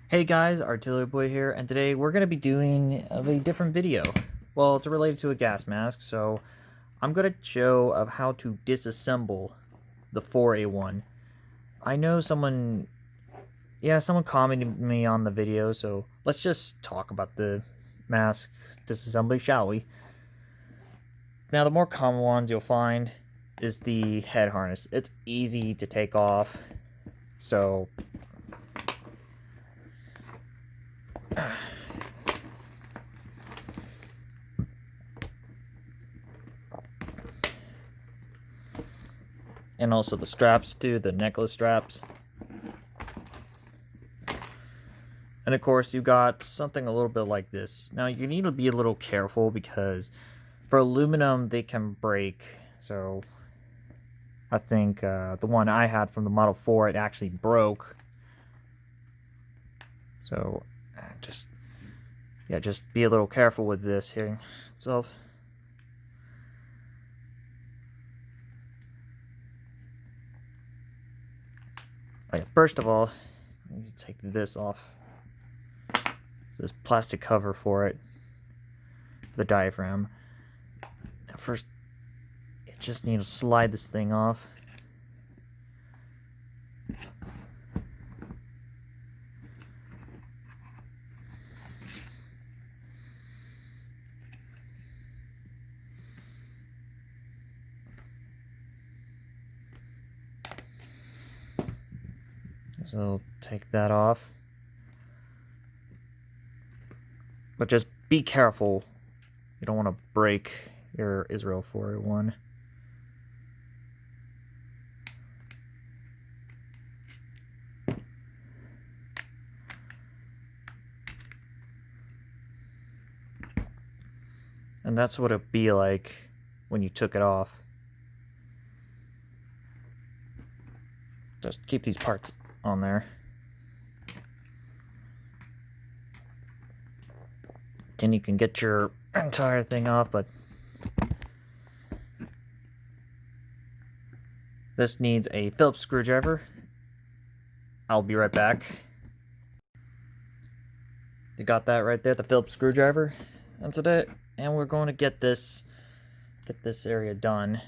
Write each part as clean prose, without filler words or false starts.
Hey guys, Artillery Boy here, and today we're going to be doing a different video. Well, it's related to a gas mask, so I'm going to show of how to disassemble the 4A1. I know someone commented me on the video, so let's just talk about the mask disassembly, shall we? Now, the more common ones you'll find is the head harness. It's easy to take off, so and also the straps too, the necklace straps. And of course you got something a little bit like this. Now you need to be a little careful because for aluminum they can break. So I think the one I had from the Model 4, it actually broke. So just be a little careful with this here itself. Right, first of all, I need to take this off. This plastic cover for it, the diaphragm. Now first, you just need to slide this thing off. So take that off. But just be careful. You don't want to break your Israel 401. And that's what it'd be like when you took it off. Just keep these parts on there. Then you can get your entire thing off, but this needs a Phillips screwdriver. I'll be right back. You got that right there, the Phillips screwdriver. That's it. And we're going to get this area done.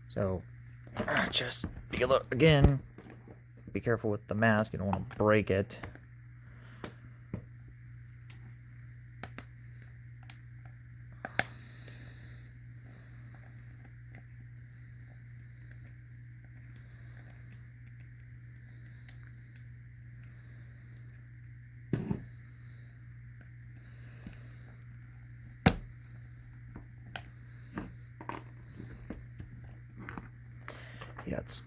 So just be a little, again, be careful with the mask. You don't want to break it. Yeah, it's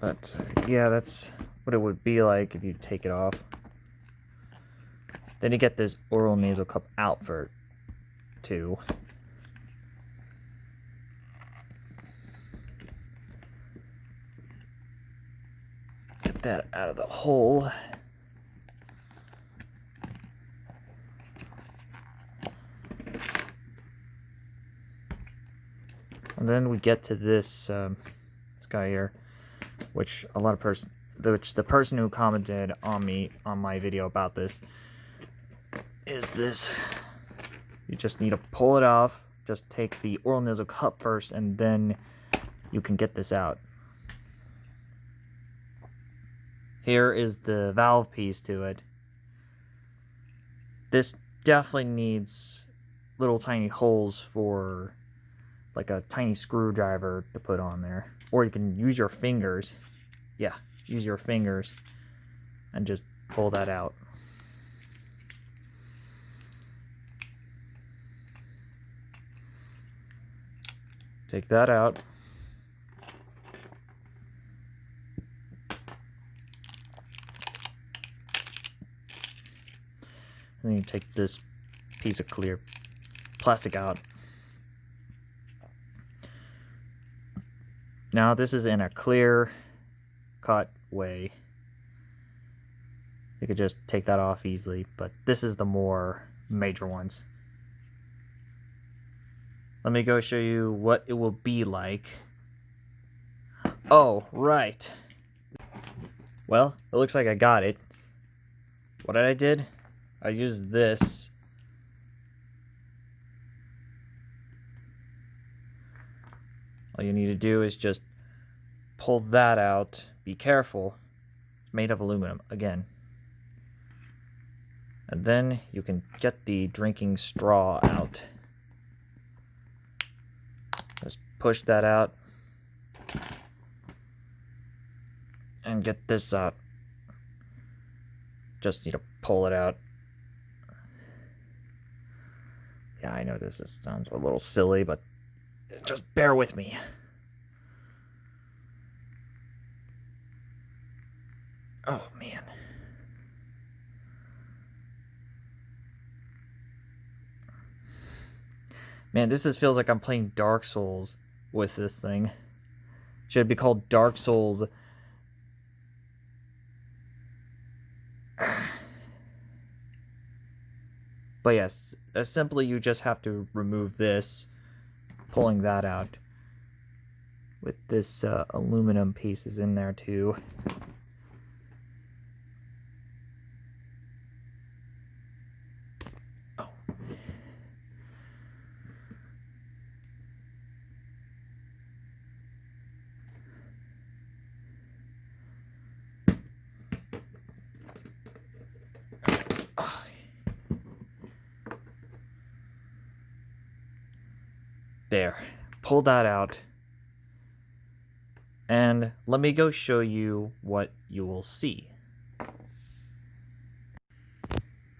but yeah, that's what it would be like if you take it off. Then you get this oral nasal cup out for it too. Get that out of the hole. And then we get to this guy here, which the person who commented on my video about this is this. You just need to pull it off. Just take the oral nasal cup first, and then you can get this out. Here is the valve piece to it. This definitely needs little tiny holes for like a tiny screwdriver to put on there. Or you can use your fingers. Yeah, use your fingers and just pull that out. Take that out. And then you take this piece of clear plastic out. Now this is in a clear cut way. You could just take that off easily, but this is the more major ones. Let me go show you what it will be like. Oh, right. Well, it looks like I got it. What I did, I used this. All you need to do is just pull that out. Be careful. It's made of aluminum, again. And then you can get the drinking straw out. Just push that out. And get this out. Just need to pull it out. Yeah, I know this sounds a little silly, but just bear with me. Oh, man. Man, this just feels like I'm playing Dark Souls with this thing. Should be called Dark Souls. But yes, simply you just have to remove this, pulling that out. With this aluminum pieces in there too. Oh. There, pull that out. And let me go show you what you will see.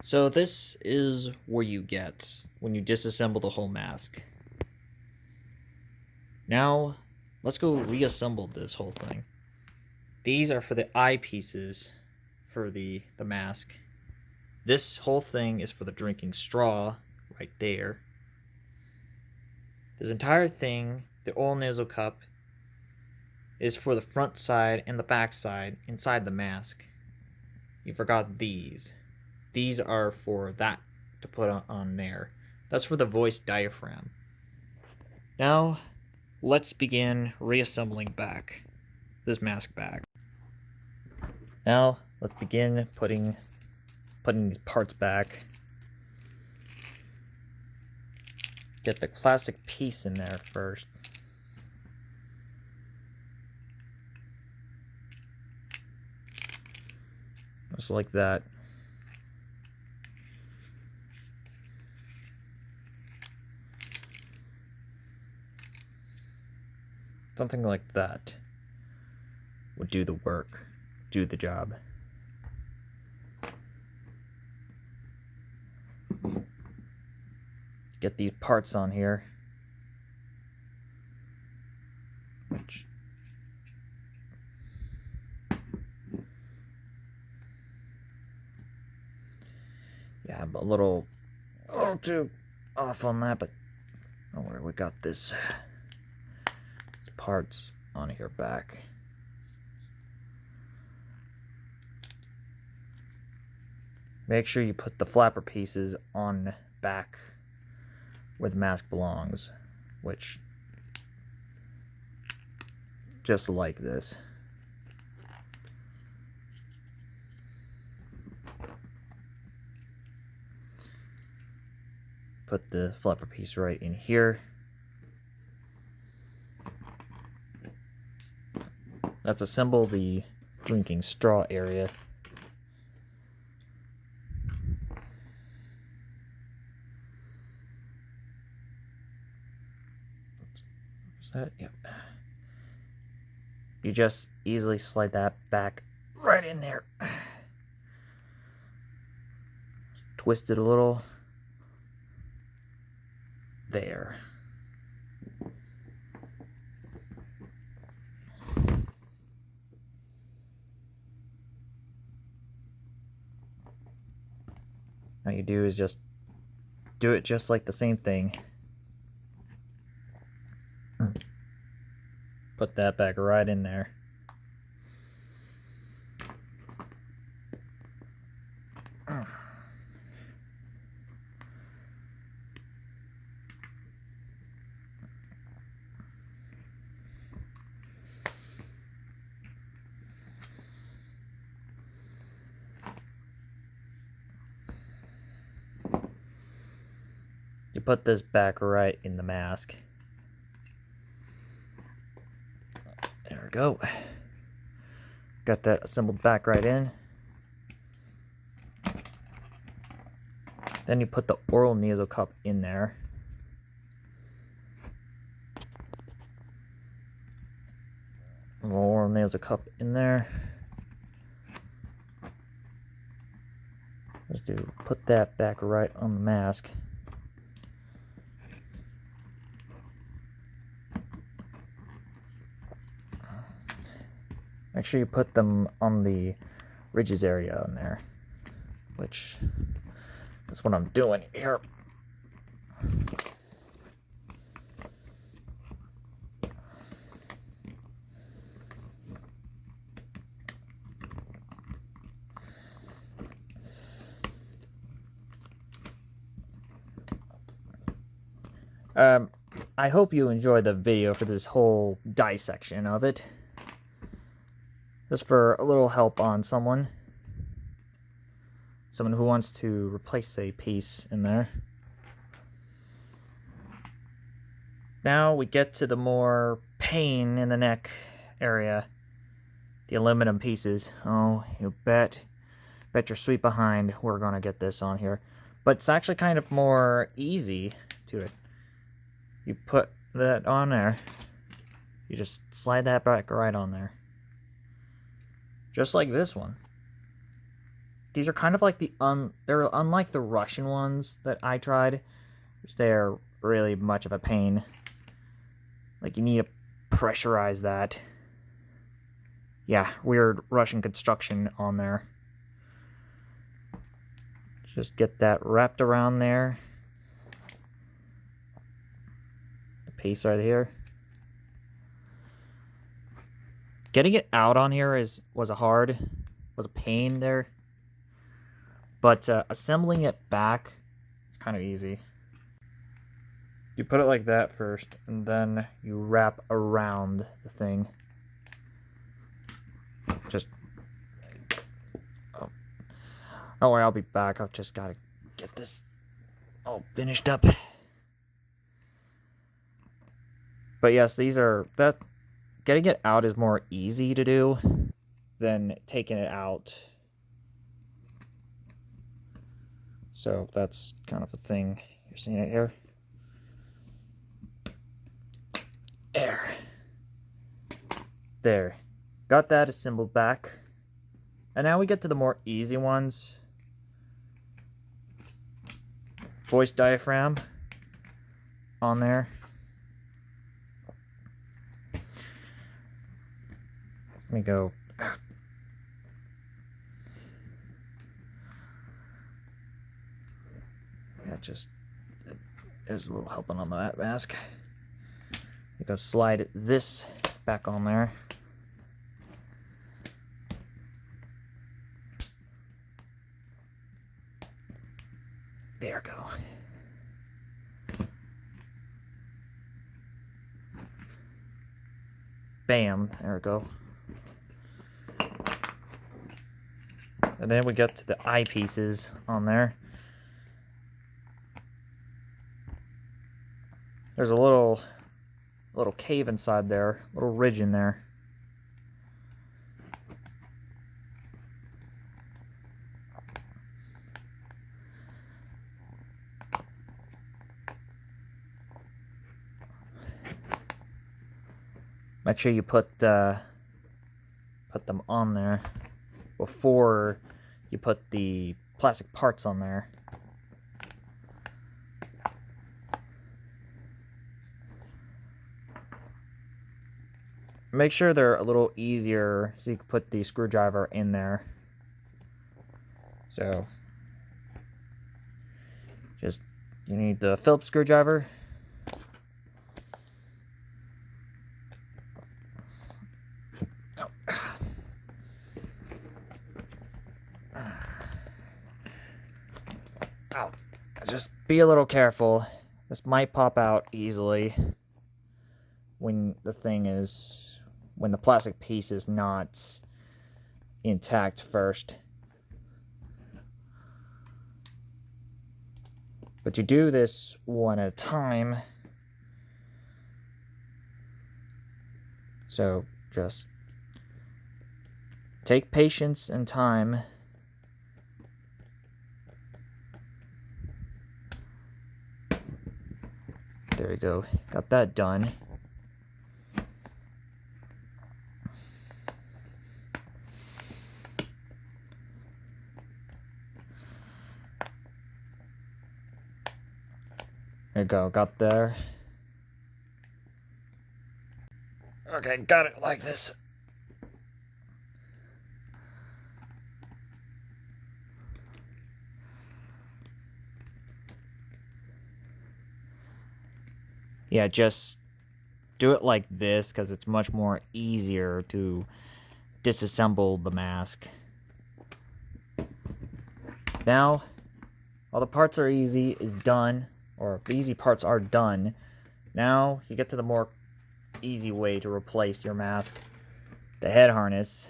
So this is what you get when you disassemble the whole mask. Now, let's go reassemble this whole thing. These are for the eyepieces for the mask. This whole thing is for the drinking straw, right there. This entire thing, the oil nozzle cup, is for the front side and the back side inside the mask. You forgot these. These are for that to put on there. That's for the voice diaphragm. Now, let's begin reassembling back this mask back. Now, let's begin putting these parts back. Get the classic piece in there first. Just like that. Something like that would do the work, do the job. Get these parts on here. Which yeah, I'm a little too off on that, but don't worry, we got these parts on here back. Make sure you put the flapper pieces on back where the mask belongs, which just like this. Put the flapper piece right in here. Let's assemble the drinking straw area. Is that? Yep. You just easily slide that back right in there. Twist it a little. There. All you do is just do it just like the same thing. Put that back right in there. You put this back right in the mask. There we go. Got that assembled back right in. Then you put the oral nasal cup in there. Oral nasal cup in there. Just put that back right on the mask. Make sure you put them on the ridges area on there, which that's what I'm doing here. I hope you enjoyed the video for this whole dissection of it. Just for a little help on someone who wants to replace a piece in there. Now we get to the more pain in the neck area. The aluminum pieces. Oh, you bet your sweet behind we're gonna get this on here. But it's actually kind of more easy to it. You put that on there. You just slide that back right on there. Just like this one. These are kind of like they're unlike the Russian ones that I tried, which they're really much of a pain. Like, you need to pressurize that. Yeah, weird Russian construction on there. Just get that wrapped around there. The piece right here. Getting it out on here was a pain there. But assembling it back, it's kind of easy. You put it like that first, and then you wrap around the thing. Just... oh. Don't worry, I'll be back. I've just got to get this all finished up. But yes, getting it out is more easy to do than taking it out. So that's kind of a thing. You're seeing it here. There. Got that assembled back. And now we get to the more easy ones. Voice diaphragm on there. Let me go. Yeah, there's a little helping on that mask. You go slide this back on there. There we go. Bam, there we go. And then we get to the eyepieces on there. There's a little cave inside there, a little ridge in there. Make sure you put them on there before you put the plastic parts on there. Make sure they're a little easier so you can put the screwdriver in there. So, you need the Phillips screwdriver. Oh, just be a little careful. This might pop out easily when the plastic piece is not intact first. But you do this one at a time. So just take patience and time. There we go. Got that done. There you go. Got there. Okay, got it like this. Yeah, just do it like this because it's much more easier to disassemble the mask. Now, all the parts are easy is done, or the easy parts are done. Now you get to the more easy way to replace your mask, the head harness.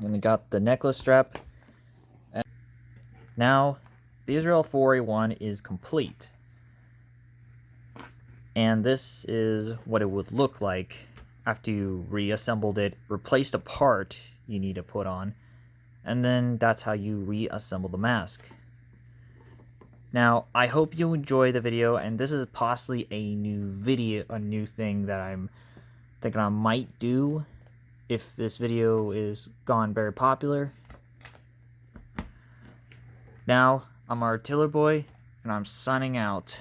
And we got the necklace strap. And now, the Israel 4A1 is complete. And this is what it would look like after you reassembled it, replaced a part you need to put on, and then that's how you reassemble the mask. Now, I hope you enjoy the video, and this is possibly a new thing that I'm thinking I might do if this video is gone very popular. Now, I'm Artiller Boy, and I'm signing out.